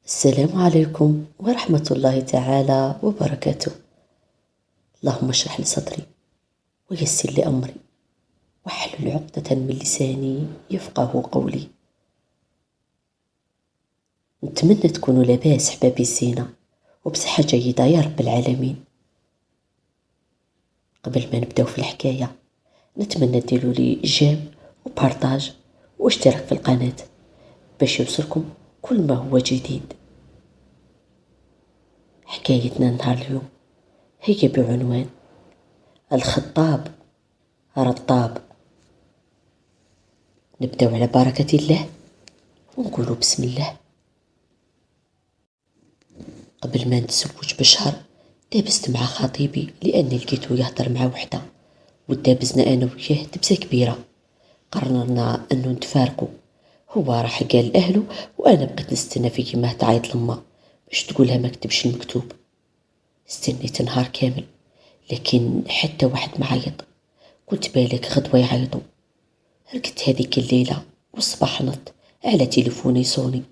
السلام عليكم ورحمة الله تعالى وبركاته. اللهم اشرح لي صدري ويسر لي أمري واحلل عقدة من لساني يفقه قولي. نتمنى تكونوا لاباس حبابي الزينة وبصحة جيدة يا رب العالمين. قبل ما نبداو في الحكاية نتمنى ديروا لي جيم وبارطاج واشتراك في القناة باش يوصلكم كل ما هو جديد. حكايتنا نهار اليوم هي بعنوان الخطاب رطاب. نبداو على بركة الله ونقولوا بسم الله. قبل ما نتزوج بشهر دابزت مع خطيبي لأني لقيتو يهضر مع وحدة، ودابزنا أنا وياه دبزة كبيرة. قررنا أنو نتفارقوا. هو راح قال لأهله وأنا بقيت نستنى في يماه تعيط لما باش تقولها ما كتبش المكتوب. استنيت نهار كامل لكن حتى واحد ما عيط. قلت بالك غدوة يعيطوا. رقدت هذيك الليلة والصباح نط على تليفوني صوني،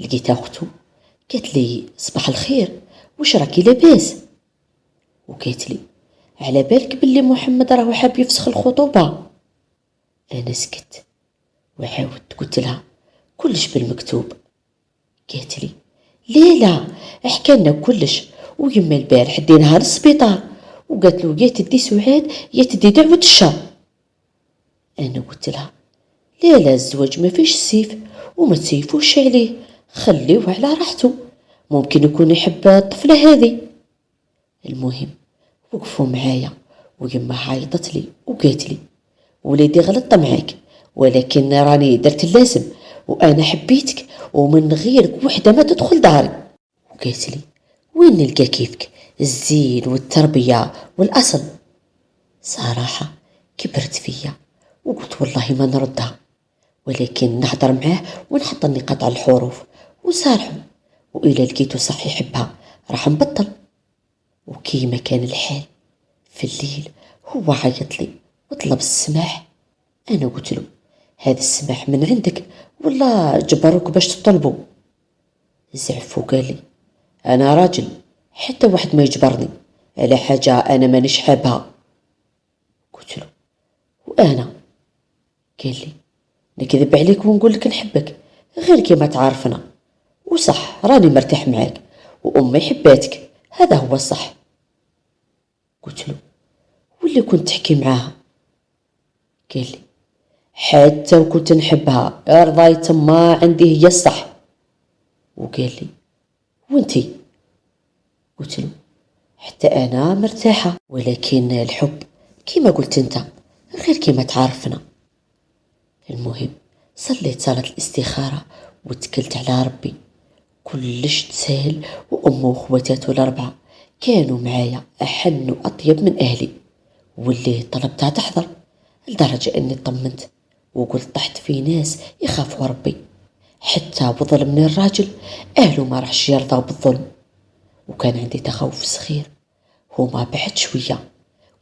لقيت اختو قالت لي صباح الخير واش راكي لاباس، وقالت لي على بالك باللي محمد راهو حاب يفسخ الخطوبة. انا سكت وعاودت قلت لها كلش بالمكتوب. قالت لي لا حكالنا كلش، ويما البارح ديناها للسبيطار وقالت له يا تدي سعاد يا تدي دعوة الشر. انا قلت لها لا الزواج ما فيش سيف وما تسيفوش عليه، خليوه على راحته، ممكن يكون يحب الطفلة هذه. المهم وقفوا معايا ويما عيطت لي وقالت لي وليدي غلطت معاك ولكن راني درت اللازم وانا حبيتك ومن غيرك وحده ما تدخل داري. وقالت لي وين نلقى كيفك الزين والتربيه والاصل. صراحه كبرت فيا وقلت والله ما نردها، ولكن نهضر معاه ونحط النقاط على الحروف وصالحه، وإلا لقيته صح يحبها راح نبطل. وكيما كان الحال في الليل هو عيط لي وطلب السماح. أنا قلت له هذا السماح من عندك ولا جبروك باش تطلبه؟ زعف وقال لي أنا راجل حتى واحد ما يجبرني على حاجة أنا مانيش حابها. قلت له وأنا؟ قال لي نكذب عليك ونقول لك نحبك غير كيما تعرفنا، وصح راني مرتاح معاك وأمي حباتك هذا هو الصح. قلت له واللي كنت تحكي معاها؟ قال لي حتى وكنت نحبها رضيت ما عندي هي الصح. وقال لي وانتي؟ قلت له حتى أنا مرتاحة، ولكن الحب كيما قلت انت غير كيما تعرفنا. المهم صليت صلاة الاستخارة واتكلت على ربي. كلش تسهل، وأمه وأخواتاته الأربعة كانوا معايا أحن وأطيب من أهلي، واللي طلبتها تحضر لدرجة أني طمنت وقلت طحت في ناس يخافوا ربي، حتى بظلمني الراجل أهله ما راحش يرضوا بالظلم. وكان عندي تخوف صغير هو ما بعد شوية،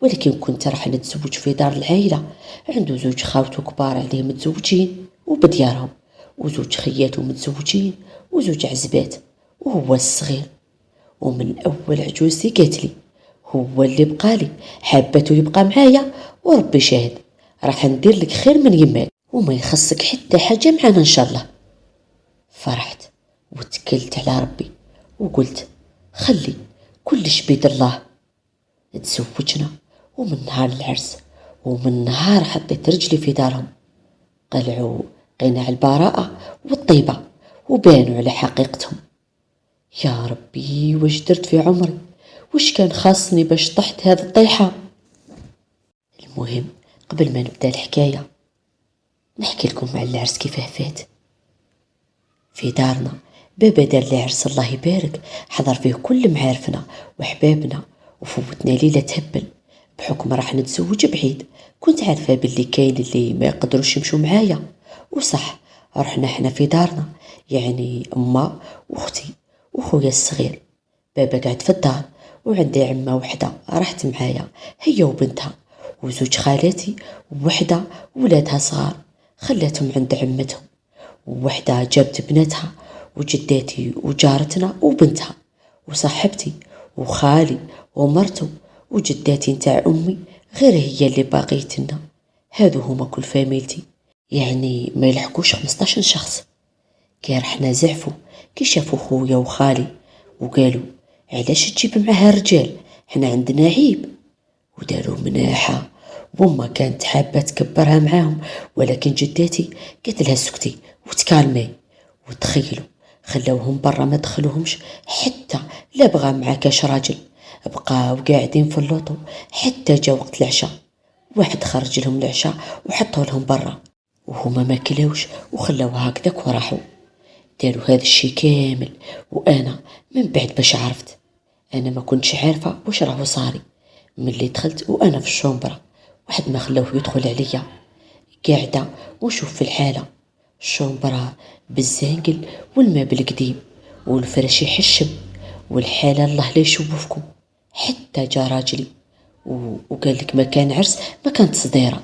ولكن كنت راح نتزوج في دار العائلة عنده زوج خاوته كبار عليه متزوجين وبديارهم، وزوج خياته متزوجين وزوج عزبات وهو الصغير. ومن أول عجوزتي قالت لي هو اللي بقالي حابته يبقى معايا، وربي شاهد راح ندير لك خير من يماك وما يخصك حتى حاجة معنا إن شاء الله. فرحت وتكلت على ربي وقلت خلي كلش بيد الله. تزوجنا، ومن نهار العرس ومن نهار حطيت رجلي في دارهم قلعوا قناع البراءة والطيبة وبانوا على حقيقتهم. يا ربي وش درت في عمري، وش كان خاصني باش طحت هذه الطيحة. المهم قبل ما نبدأ الحكاية نحكي لكم على العرس كيفاه فات. في دارنا بابا دار العرس الله يبارك، حضر فيه كل معارفنا وحبابنا، وفوتنا ليلة تهبل بحكم راح نتزوج بعيد. كنت عارفة باللي كاين اللي ما يقدروش يمشوا معايا، وصح رحنا احنا في دارنا، يعني أمه وأختي وخويا الصغير. بابا قاعد في الدار وعندي عمة وحدة راحت معايا هي وبنتها، وزوج خالاتي ووحدة ولادها صغار خلاتهم عند عمتهم، ووحدة جابت بناتها وجداتي وجارتنا وبنتها وصاحبتي وخالي ومرته وجداتي نتاع أمي غير هي اللي باقيتنا. هادو هما كل فاميلتي، يعني ما يلحقوش 15 شخص. كي رحنا زعفوا كي شافوا خويا وخالي وقالوا علاش تجيب معها رجال، حنا عندنا عيب. وداروا مناحة، وما كانت حابة تكبرها معاهم، ولكن جداتي قالت لها سكتي وتكالمي. وتخيلوا خلوهم برا ما دخلوهمش حتى لا بغى معاكاش راجل، بقاو قاعدين في اللوطو حتى جا وقت العشاء. واحد خرج لهم العشاء وحطوا لهم برا، وهما ما كلاوش وخلوها هكذاك وراحوا. داروا هذا الشي كامل، وانا من بعد باش عرفت، انا ما كنتش عارفه واش راهو صاري. ملي دخلت وانا في الشومبره واحد ما خلوه يدخل عليا، قاعده ونشوف في الحاله الشومبره بالزانقل والماء بالقديم والفرش يحشم والحاله الله لا يشوفكم. حتى جا راجلي وقال لك ما كان عرس ما كانت صديره.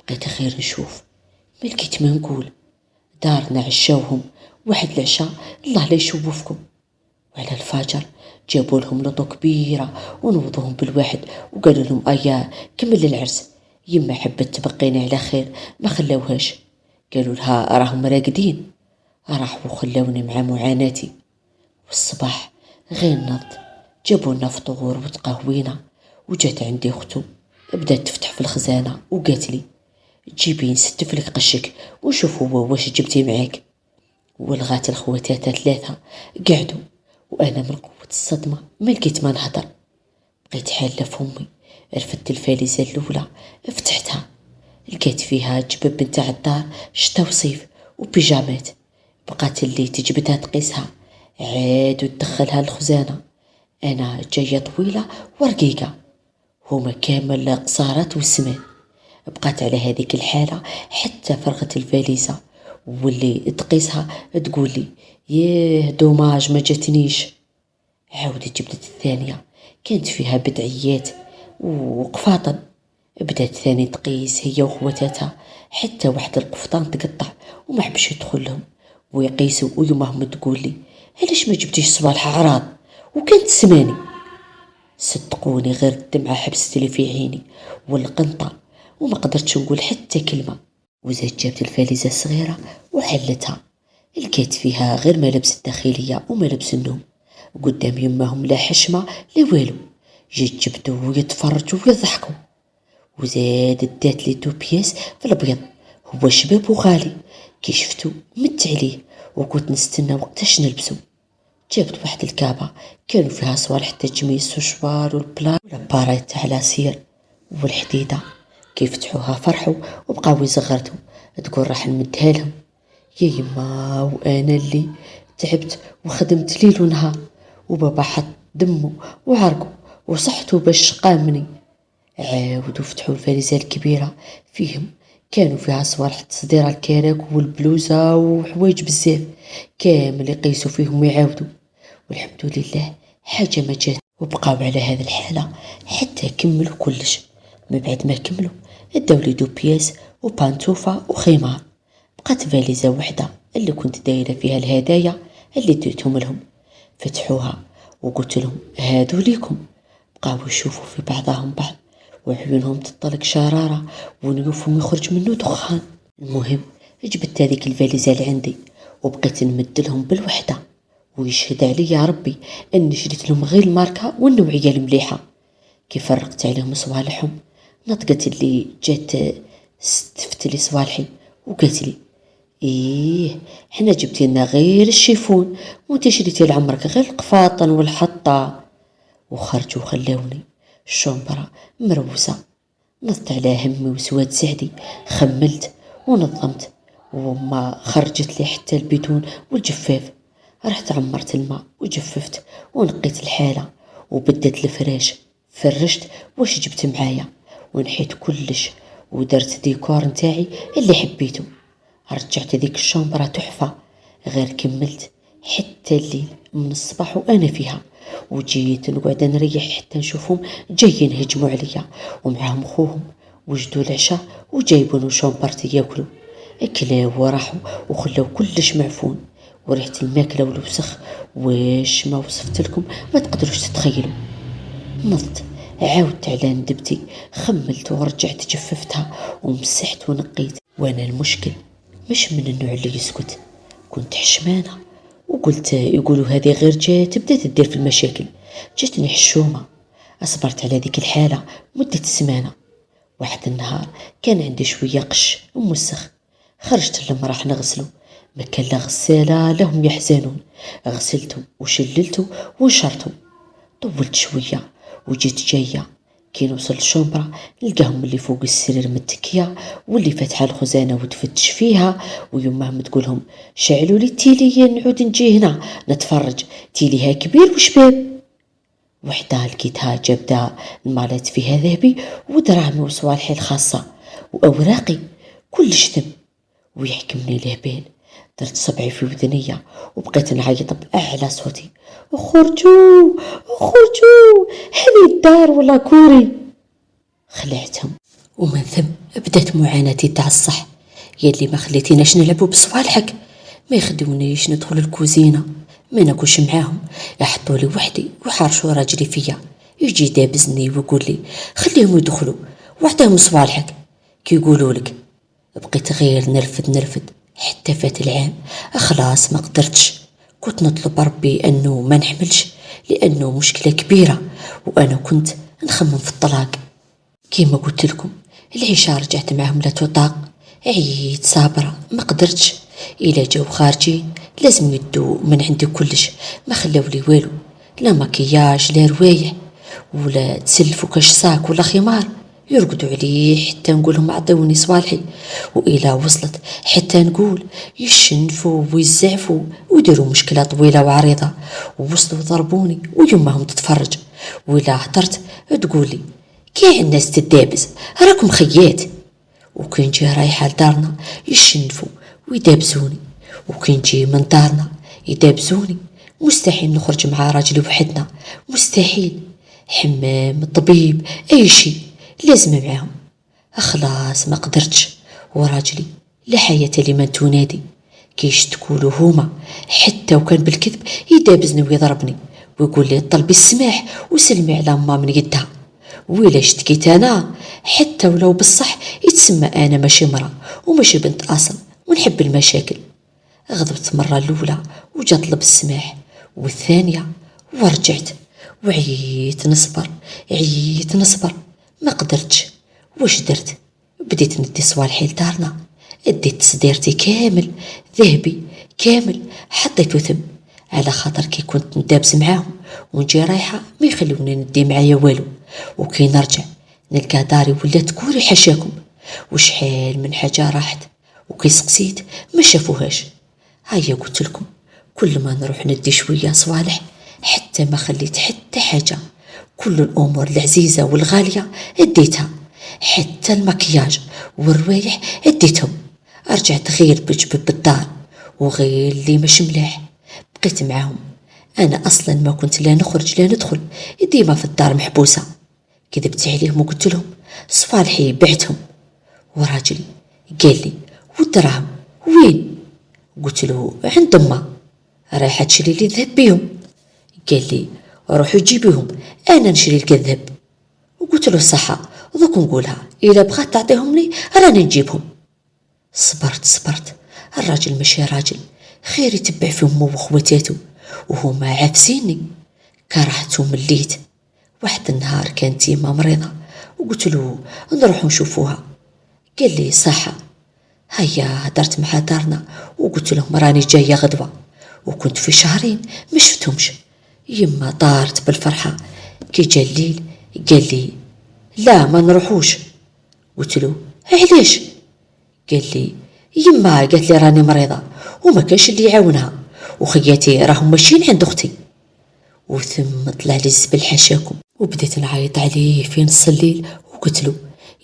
بقيت خير نشوف، ما لقيت ما نقول. دارنا عشاوهم واحد العشاء الله لا يشوفكم. وعلى الفجر جابوا لهم لطو كبيره ونوضوهم بالواحد وقالوا لهم ايا كمل العرس. يما حبت تبقينا على خير ما خلوهاش، قالوا لها راهم راقدين. راحوا خلوني مع معاناتي. والصباح غير نض جابوا لنا فطور وتقهوينا. وجات عندي اختو بدات تفتح في الخزانه وقالت لي جيبي نستف لك قشك وشوف هو واش جبتي معاك. ولغات الخواتات 3 قعدوا، وانا من قوه الصدمه ما لقيت ما نهضر. بقيت حاله فمي، رفدت الفاليزه الاولى فتحتها لقيت فيها جبب نتاع الدار شتا وصيف وبيجامات. بقات اللي تجبدها تقيسها عاد وتدخلها الخزانه. انا جايه طويله ورقيقه، هما كامل قصارات والسمان. بقات على هذيك الحالة حتى فرغت الفاليزة، واللي تقيسها تقول لي ياه دوماج ما جاتنيش. عاودت جبدت الثانية كانت فيها بدعيات وقفاطن. بدات ثاني تقيس هي وخواتاتها حتى واحد القفطان تقطع وما حبش يدخلهم ويقيسوا. ويومهم تقول لي علاش ما جبتيش صبالح عراض وكانت سماني. صدقوني غير الدمعة حبست لي في عيني والقنطة وما قدرتش نقول حتى كلمة. وزاد جابت الفاليزة الصغيرة وحلتها، لقيت فيها غير ملابس الداخلية وملابس النوم. قدام يمهم لا حشمة لا والو، جيت جبدوا ويتفرجوا ويضحكوا. وزاد دات لي 2 بياس في الابيض، هو شباب وغالي. كي شفتو مت عليه وكنت نستنى وقتاش نلبسو. جابت واحد الكابة كانوا فيها صوالح تجميس وشوار والبلان والباريت تاع لاسير والحديدة. كي فتحوها فرحوا وبقاو يزغرتوا تقول راح نمدها لهم. يا يما وانا اللي تعبت وخدمت ليل ونهار وبابا حط دمه وعرقه وصحته باش قامني. عاودوا فتحوا الفاليزة الكبيرة فيهم كانوا فيها صوالح تصدير الكراك والبلوزة وحوايج بزاف كامل يقيسوا فيهم ويعاودوا. والحمد لله حاجة ما جات. وبقاو على هذا الحالة حتى كملوا كلش. من بعد ما كملوا اداو لي 2 بياس وبانتوفة وخمار. بقات فاليزة وحدة اللي كنت دايرة فيها الهدايا اللي ديتهم لهم. فتحوها وقلت لهم هادو ليكم. بقاو يشوفوا في بعضهم بعض وعيونهم تطلق شرارة ونيوفهم يخرج منه دخان. المهم جبت هذيك الفاليزة اللي عندي وبقيت نمد لهم بالوحدة، ويشهد علي يا ربي اني شريت لهم غير الماركة والنوعية المليحة. كي فرقت عليهم صوالحهم نطقت اللي جات استفت لي صوالحي وقالت لي ايه حنا جبتي لنا غير الشيفون وانت شريتي لعمرك غير القفاطن والحطة. وخرجوا خلوني الشومبرة مروسة. نضت على همي وسواد سعدي، خملت ونظمت وما خرجت لي حتى البيتون والجفاف. رحت عمرت الماء وجففت ونقيت الحالة وبدت الفراش. فرشت واش جبت معايا ونحيت كلش ودرت ديكور نتاعي اللي حبيته. رجعت ذيك الشومبرة تحفة. غير كملت حتى الليل من الصباح وانا فيها، وجيت نقعد نريح حتى نشوفهم جايين هجموا عليا ومعهم خوهم وجدوا العشاء وجايبونوا شومبرتي ياكلوا. اكلاو وراحوا وخلاو كلش معفون. وريحة الماكلة والوسخ واش ما وصفت لكم ما تقدروش تتخيلوا. نضت، عاودت على ندبتي، خملت ورجعت جففتها ومسحت ونقيت. وانا المشكل مش من النوع اللي يسكت، كنت حشمانة وقلت يقولوا هذه غير جات بدات تدير في المشاكل. جاتني حشومة، أصبرت على ذيك الحالة مدة سمانة. واحد النهار كان عندي شوية قش ومسخ، خرجت لما راح نغسله، ما كان لا غسالة لهم يحزنون. غسلته وشللته ونشرته. طولت شوية وجيت جاية، كي نوصل الشومبرة نلقاهم اللي فوق السرير متكية واللي فاتحة الخزانة وتفتش فيها، ويمهم تقولهم شعلوا لي التيلي نعود نجي هنا نتفرج، تيليها كبير وشباب. وحدة لقيتها جابدة المالات فيها ذهبي ودراهمي وصوالحي الخاصة وأوراقي كلش ثم، ويحكمني الهبال. درت صبعي في وذنية وبقيت نعيط بأعلى صوتي: اخرجوا اخرجوا، هذه الدار ولا كوري. خلعتهم، ومن ثم بدات معاناتي تاع الصح. يلي ما خليتيناش نلعبوا بصوالحك، ما يخدونيش ندخل الكوزينة، ما ناكلش معاهم، يحطوا لي وحدي ويحرشوا راجلي فيا، يجي دابزني ويقول لي خليهم يدخلوا وعطيهم صوالحك كي يقولوا لك. بقيت غير نرفد حتى فات العام. خلاص ما قدرتش، كنت نطلب ربي انه ما نحملش، لانه مشكلة كبيرة وانا كنت نخمم في الطلاق. كيما قلت لكم العيشة رجعت معهم لا تطاق، عييت صابرة ما قدرتش. إلا جاو خارجي لازم يدو من عندي كلش، ما خلاو لي والو، لا مكياج لا روايح ولا تسلفوا كاش صاك ولا خمار. يرقدوا عليه حتى نقولهم عطيوني صوالحي، وإلا وصلت حتى نقول يشنفوا ويزعفوا ويديروا مشكلة طويلة وعريضة، ووصلوا ضربوني ويمهم تتفرج. وإلا هدرت تقولي كي الناس تدابز راكم خيات. وكي نجي رايحة لدارنا يشنفوا ويدابزوني، وكي نجي من دارنا يدابزوني. مستحيل نخرج مع راجلي وحدنا، مستحيل، حمام طبيب اي شي لازم معاهم. خلاص ما قدرتش، وراجلي لا حياة لمن تنادي. كيش تقولوا هما حتى وكان بالكذب يدابزني ويضربني ويقول لي طلبي السماح وسلمي على ما من يدها. ويلا اشتكيت انا حتى ولو بالصح يتسمى انا ماشي مرة وماشي بنت اصل ونحب المشاكل. غضبت مرة الاولى وجا طلب السماح، والثانية ورجعت وعييت نصبر، عييت نصبر ما قدرتش. واش درت؟ بديت ندي صوالحي لدارنا، اديت صديرتي كامل ذهبي كامل حطيته ثم، على خاطر كي كنت ندابز معاهم ونجي رايحة ما يخلوني ندي معايا والو. وكي نرجع نلقى داري ولات كوري حشاكم، وشحال من حاجة راحت، وكي سقسيت ما شافوهاش. هيا قلت لكم كل ما نروح ندي شوية صوالح حتى ما خليت حتى حاجة، كل الأمور العزيزة والغالية اديتها، حتى المكياج والروايح اديتهم. رجعت غير بجبب بالدار وغير اللي مش ملاح بقيت معاهم. أنا أصلا ما كنت لا نخرج لا ندخل، ديما في الدار محبوسة. كذبت عليهم وقلت لهم صفالحي بعتهم. وراجلي قال لي والدراهم وين؟ قلت له عند أمه رايحة تشري لي الذهب بيهم. قال لي روحوا جيبيهم أنا نشري لك الذهب. وقلت له صحة ذوك نقولها، إلا بغات تعطيهم لي راني نجيبهم. صبرت الراجل ماشي راجل، خير يتبع في أمه وخواتاته وهما عافسيني. كرهت ومليت. واحد النهار كانت تيما مريضة وقلت له نروح نشوفوها. قال لي صحة. هيا هدرت مع دارنا وقلت لهم راني جاية غدوة، وكنت في شهرين ما شفتهمش. يما طارت بالفرحة. كي جا الليل قال لي لا ما نروحوش. قلت له علاش؟ قال لي يما قالت لي راني مريضة وما كانش اللي يعاونها، وخياتي راهم ماشيين عند اختي. وثم طلع لي الزبل حاشاكم، وبديت نعيط عليه في نص الليل وقلت له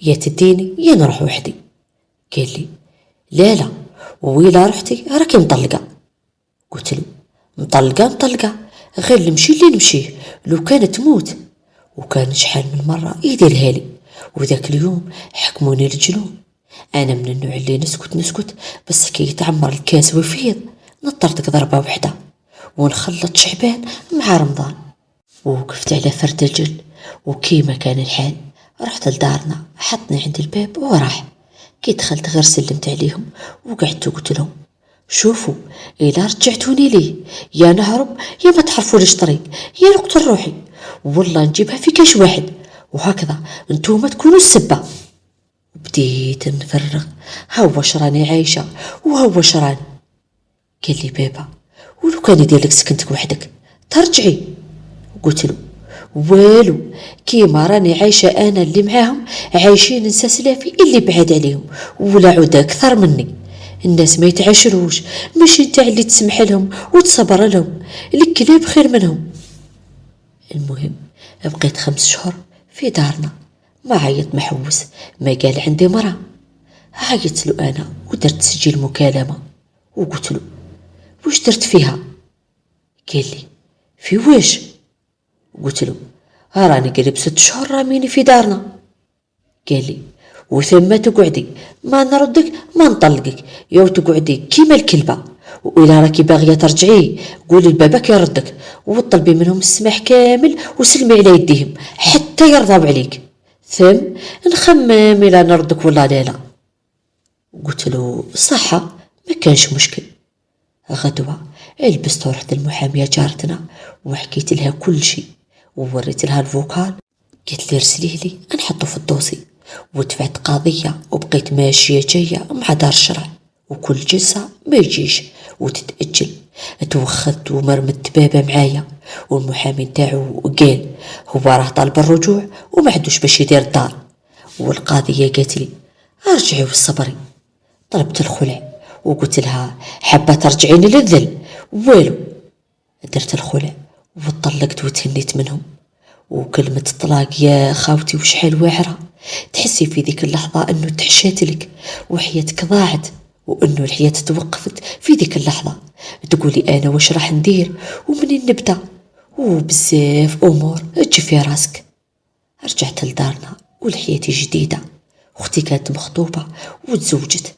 يا تديني يا نروح وحدي. قال لي لا ويلا رحتي راكي مطلقة. قلت له مطلقة غير نمشي اللي نمشيه، لو كانت تموت. وكان شحال من مرة يديرها لي، وذاك اليوم حكموني للجنون. أنا من النوع اللي نسكت بس كي يتعمر الكاس ويفيض نطرتك ضربة وحدة ونخلط شعبان مع رمضان. ووقفت على فرد الجل، وكيما كان الحال رحت لدارنا، حطني عند الباب وراح. كي دخلت غير سلمت عليهم وقعدت وقلت لهم: شوفوا، إلا رجعتوني ليه يا نهرب يا ما تعرفوليش طريق، يا نقتل روحي، والله نجيبها في كاش واحد، وهكذا انتوما تكونوا السبة. بديت نفرغ، هواش راني عايشة وهواش راني. قال لي: بابا، ولو كان يديرلك سكنتك وحدك ترجعي؟ قلت له: والو، كيما راني عايشة أنا اللي معاهم عايشين نسا سلافي اللي بعاد عليهم ولا عود أكثر مني. الناس ما يتعاشروش، مش انت اللي تسمح لهم وتصبر لهم، الكلاب خير منهم. المهم بقيت 5 شهور في دارنا، ما عيط محوس، ما قال عندي مرة. عيطت له أنا ودرت تسجيل مكالمة وقلت له: وش درت فيها؟ قال لي: في واش؟ قلت له: راني قريب 6 شهور راميني في دارنا. قال لي: وثم تقعدي، ما نردك ما نطلقك، يا تقعدي كيما الكلبة، وإلا راكي باغية ترجعي قولي لباباك يردك وطلبي منهم السماح كامل وسلمي على يديهم حتى يرضوا عليك، ثم نخمم إلا نردك ولا لا. قلت له: صح، ما كانش مشكل. غدوة لبست ورحت المحامية جارتنا وحكيت لها كل شيء ووريت لها الفوكال. قلت لي: رسليه لي نحطه في الدوسي، ودفعت قضية وبقيت ماشية جاية مع دار الشرع، وكل جلسة ما يجيش وتتأجل. توخذت ومرمت بابا معايا، والمحامي نتاعو قال هو راه طالب الرجوع وما عندوش باش يدير الدار. والقاضية قالت لي: ارجعي والصبري. طلبت الخلع وقلت لها: حابة ترجعيني للذل؟ والو. درت الخلع وطلقت وتهنيت منهم. وكلمة طلاق يا خاوتي وشحال واعرة، تحسي في ذيك اللحظة انه تحشيت لك وحياتك ضاعت، وانه الحياة توقفت في ذيك اللحظة. تقولي انا واش راح ندير ومنين نبدا، وبزاف امور تجي في راسك. رجعت لدارنا والحياتي جديدة. اختي كانت مخطوبة وتزوجت،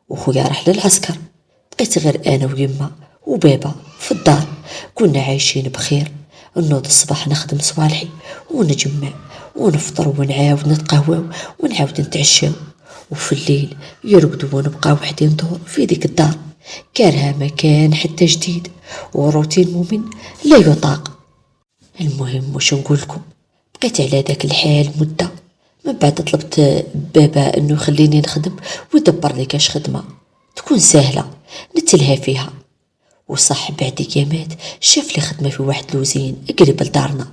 وخويا راح للعسكر. بقيت غير انا ويما وبابا في الدار، كنا عايشين بخير. نوض الصباح نخدم صوالحي ونجمع ونفطر ونعاود نتقهوى ونعاود نتعشاو، وفي الليل يرقدوا ونبقى وحدين دور في ديك الدار. كانها مكان حتى جديد وروتين مؤمن لا يطاق. المهم وش نقولكم، بقيت على ذاك الحال مدة. من بعد طلبت بابا انه يخليني نخدم ويدبر لي كاش خدمة تكون سهلة نتلها فيها. وصح بعد ايامات شاف لي خدمة في واحد لوزين قريب لدارنا.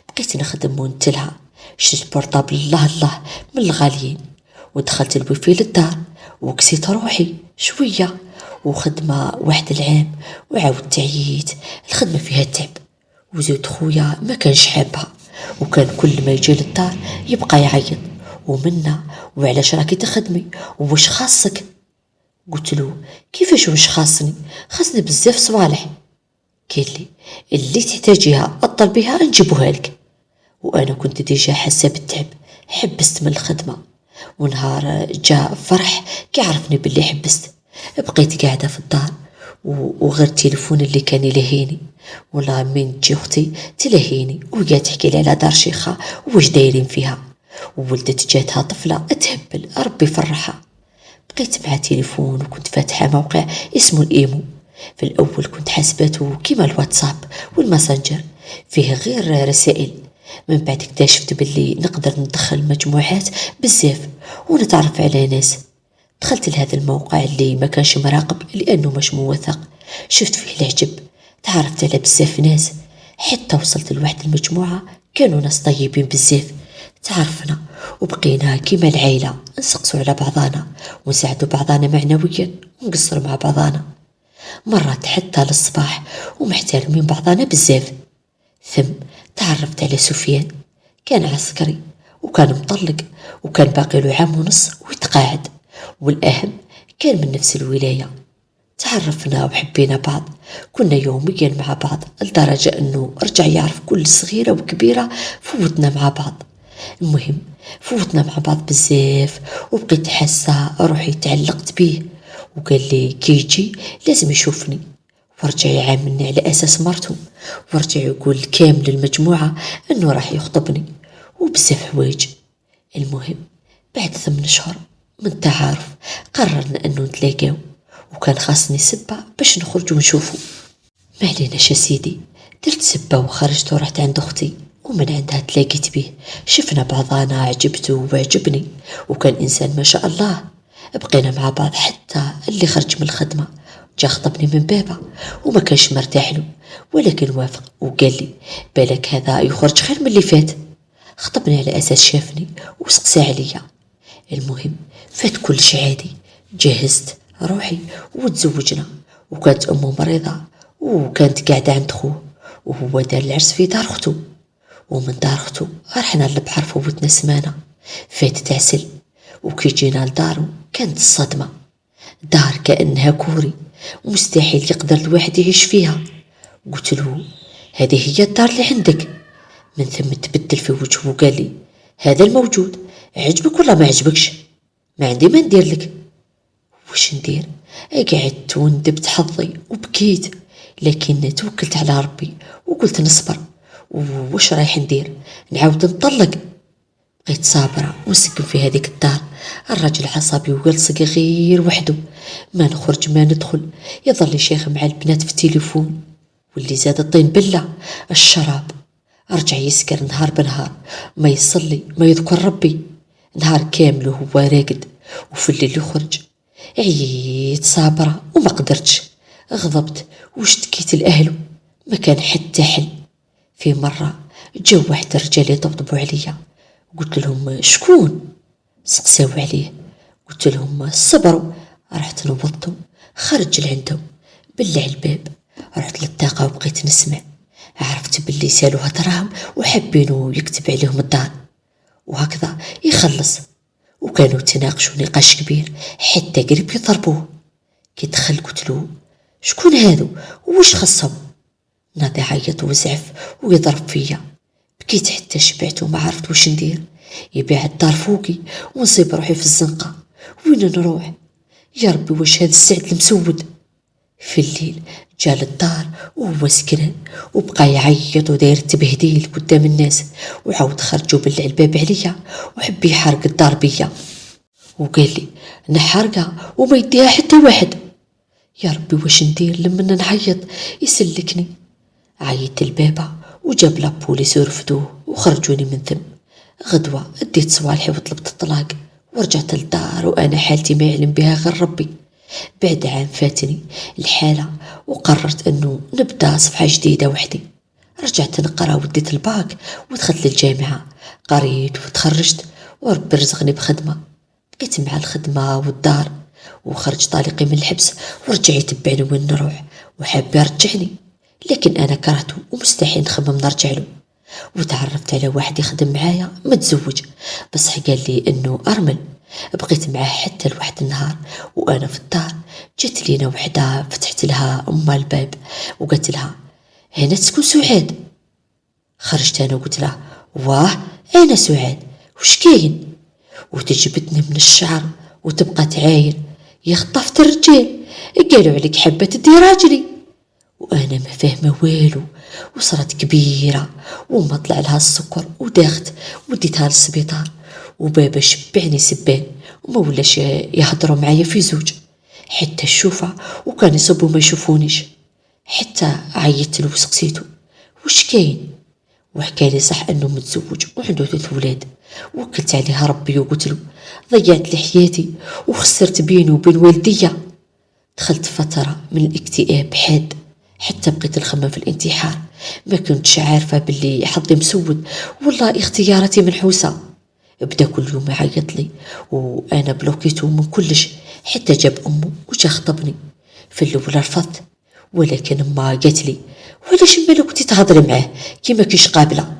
بقيت نخدم ونتلها. شريت بورطابل الله من الغاليين، ودخلت الويفي للدار وكسيت روحي شوية. وخدمة واحد العام وعاود تعييت، الخدمة فيها تعب. وزيد خويا ما كانش حابها، وكان كل ما يجي للدار يبقى يعيط ومنا وعلاش راكي تخدمي وواش خاصك. قلت له: كيفاش واش خاصني؟ خاصني بزاف صوالح. قال لي: اللي تحتاجيها اطلبيها نجيبوها لك. وانا كنت ديجا حاسه بالتعب، حبست من الخدمه. ونهار جاء فرح كي عرفني باللي حبست، بقيت قاعده في الدار وغير التليفون اللي كان يلهيني. والله من تجي اختي تلهيني وقاعد تحكي لي على دار شيخه واش دايرين فيها، وولدت جاتها طفله تهبل ربي فرحها. بقيت مع تليفون وكنت فاتحة موقع اسمه الإيمو. في الأول كنت حاسباته كيما الواتساب والماسنجر، فيه غير رسائل. من بعد اكتشفت باللي نقدر ندخل مجموعات بزاف ونتعرف على ناس. دخلت لهذا الموقع اللي ما كانش مراقب لأنه مش موثق. شفت فيه العجب، تعرفت على بزاف ناس، حتى وصلت لواحد المجموعة كانوا ناس طيبين بزاف. تعرفنا وبقينا كيما العيلة، نسقسوا على بعضانا ونساعدوا بعضانا معنويا ونقصروا مع بعضانا مرات حتى للصباح، ومحترمين بعضانا بزاف. ثم تعرفت على سفيان، كان عسكري وكان مطلق وكان باقي له عام ونص ويتقاعد، والأهم كان من نفس الولاية. تعرفنا وحبينا بعض، كنا يوميا مع بعض لدرجة أنه رجع يعرف كل صغيرة وكبيرة فوتنا مع بعض. المهم فوتنا مع بعض بزاف، وبقيت حاسة روحي تعلقت بيه. وقال لي كي يجي لازم يشوفني، ورجع يعاملني على أساس مرته، ورجع يقول كامل المجموعة أنه راح يخطبني وبزاف حوايج. المهم بعد 8 شهور من تعارف قررنا أنه نتلاقاو، وكان خاصني سبة باش نخرج ونشوفه. ما عليناش يا سيدي، درت سبة وخرجت ورحت عند أختي، ومن عندها تلاقيت به، شفنا بعضانا، عجبته وعجبني، وكان إنسان ما شاء الله. بقينا مع بعض حتى اللي خرج من الخدمة جا خطبني من بابا، وما كانش مرتاح له، ولكن وافق وقال لي بالك هذا يخرج خير من اللي فات. خطبني على أساس شافني وسقسى عليا. المهم فات كل شي عادي، جهزت روحي وتزوجنا، وكانت أمه مريضة وكانت قاعدة عند خوه، وهو دار العرس في دار اختو. ومن دار اختو رحنا للبحر، فوتنا سمانة، فاتت عسل. وكي جينا لدارو كانت الصدمة، دار كأنها كوري، مستحيل يقدر الواحد يعيش فيها. قلت له هذه هي الدار اللي عندك؟ من ثم تبدل في وجهه وقال لي هذا الموجود، عجبك ولا ما عجبكش؟ ما عندي ما ندير لك. وش ندير؟ قعدت وندبت حظي وبكيت، لكن توكلت على ربي وقلت نصبر. وش رايح ندير؟ نعاود نطلق؟ بقيت صابرة وسكن في هذيك الدار. الرجل عصبي ويلصق غير وحده، ما نخرج ما ندخل، يظل يشيخ مع البنات في التليفون، واللي زاد الطين بلة الشراب. أرجع يسكر نهار بنهار، ما يصلي ما يذكر ربي، نهار كامل وهو راقد، وفي الليل يخرج. عييت صابرة وما قدرتش، غضبت واشتكيت لأهله، ما كان حتى حل. في مرة جو واحد الرجال يطبطبوا عليا، قلت لهم شكون؟ سقساو عليه، قلت لهم صبروا. رحت نوضتهم، خرج لعندهم، بلع الباب، رحت للطاقة وبقيت نسمع. عرفت باللي سالوا هدراهم وحبينو يكتب عليهم الدار، وهكذا يخلص. وكانوا تناقشوا نقاش كبير حتى قريب يضربوه. كي دخل قلت له شكون هادو وش خصهم؟ ناضي عيط وزعف ويضرب فيا. بكيت حتى شبعت وما عرفت وش ندير، يبيع الدار فوقي ونصيب روحي في الزنقة. وين نروح؟ يا ربي وش هذا السعد المسود؟ في الليل جا للدار وهو سكران، وبقى يعيط وداير التبهديل قدام الناس، وعاود خرج وبلع الباب عليا وحب يحرق الدار بيا، وقال لي نحرقها وما يديها حتى واحد. يا ربي وش ندير؟ لما نعيط يسلكني. عيطت البابا وجاب لابوليس ورفدوه وخرجوني من ثم. غدوة اديت صوالحي وطلبت الطلاق، ورجعت للدار وانا حالتي ما يعلم بها غير ربي. بعد عام فاتني الحالة، وقررت انه نبدأ صفحة جديدة وحدي. رجعت نقرا وديت الباك ودخلت للجامعة، قريت وتخرجت، وربي رزقني بخدمة. بقيت مع الخدمة والدار، وخرج طالقي من الحبس ورجع يتبعني وين نروح، وحاب يرجعني، لكن انا كرهته ومستحيل نخمم نرجع له. وتعرفت على واحد يخدم معايا متزوج، بصح قال لي انه ارمل. بقيت معاه حتى لواحد النهار وانا في الدار، جت لينا وحده، فتحت لها الباب وقلت لها هنا تسكن سعاد؟ خرجت انا وقلت له واه انا سعاد وش كاين؟ وتجبدني من الشعر وتبقى تعاير يا خطفت الرجال، قالوا عليك حبة تدي راجلي. وانا ما فاهمه والو، وصرت كبيره وما طلع لها السكر، وداخت وديتها للسبيطار، وبابا شبعني سبان وما ولاش يهضروا معايا في زوج حتى الشوفه، وكان يصبوا ما يشوفونيش. حتى عيطت له وسقسيته وش كاين، وحكالي صح انه متزوج وعنده 3 ولاد. وكلت عليها ربي وقلت له ضيعت لي حياتي وخسرت بيني وبين والديا. دخلت فتره من الاكتئاب حاد، حتى بقيت نخمم في الانتحار. ما كنتش عارفه باللي حظي مسود، والله اختياراتي منحوسه. بدا كل يوم يعيط لي وانا بلوكيته من كلش، حتى جاب امه وجا خطبني. في الاول رفضت، ولكن ما قالت لي وعلاش ما كنتي تهضري معاه كيما كيش قابله؟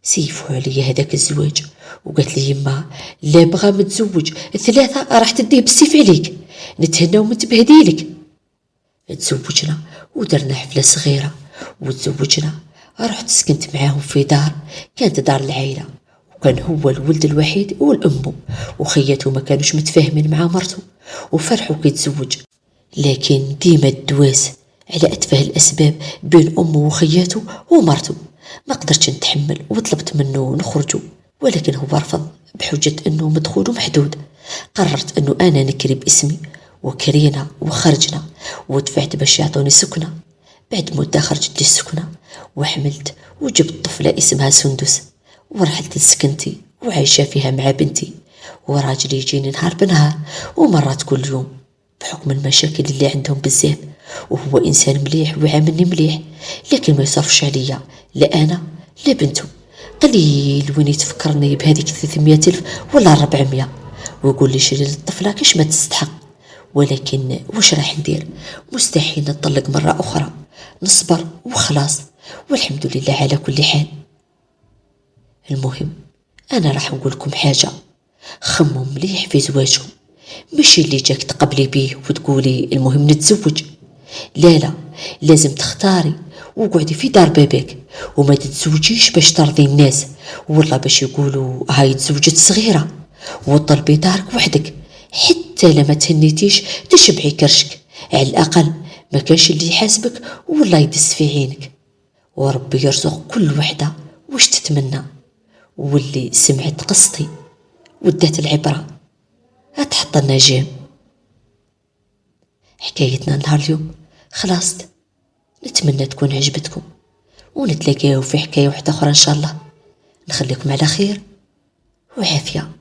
سيفوا عليا هذاك الزواج، وقالت لي يما لا بغى متزوج 3 راح تديه بالسيف عليك، نتهنى ومتبهديلك. تزوجنا ودرنا حفلة صغيرة وتزوجنا. رحت سكنت معاهم في دار، كانت دار العائلة، وكان هو الولد الوحيد والأم، وخياته ما كانوش متفاهمين مع مرته وفرحوا كي تزوج. لكن ديما الدواس على أتفه الأسباب بين أمه وخياته ومرته. ما قدرتش نتحمل وطلبت منه نخرجوا، ولكن هو رفض بحجة أنه مدخوله محدود. قررت أنه أنا نكري باسمي وكرينا وخرجنا، ودفعت باش يعطوني سكنة. بعد مدة خرجت لي السكنة وحملت وجبت طفلة اسمها سندس، ورحلت لسكنتي وعايشة فيها مع بنتي. وراجلي يجيني نهار بنهار ومرات كل يوم بحكم المشاكل اللي عندهم بزاف، وهو إنسان مليح ويعاملني مليح، لكن ما يصرفش عليا لا أنا لا بنته. قليل وين يتفكرني بهذيك 300 ألف ولا 400 ويقول لي شري للطفلة كاش ما تستحق. ولكن وش راح ندير؟ مستحيل نطلق مرة أخرى، نصبر وخلاص، والحمد لله على كل حال. المهم أنا راح نقول لكم حاجة، خموا مليح في زواجكم، مش اللي جاك تقبلي بيه وتقولي المهم نتزوج. لا لا، لازم تختاري وقعدي في دار باباك، وما تتزوجيش باش ترضي الناس والله باش يقولوا هاي تزوجت صغيرة، وطلبي دارك وحدك حتى لما تهنيتيش تشبعي كرشك. على الأقل ما كانش اللي يحاسبك والله يدس في عينك. وربي يرزق كل وحدة وش تتمنى، واللي سمعت قصتي ودات العبرة هتحط النجام. حكايتنا نهار اليوم خلاصت، نتمنى تكون عجبتكم، ونتلاقاو في حكاية واحدة أخرى إن شاء الله. نخليكم على خير وعافية.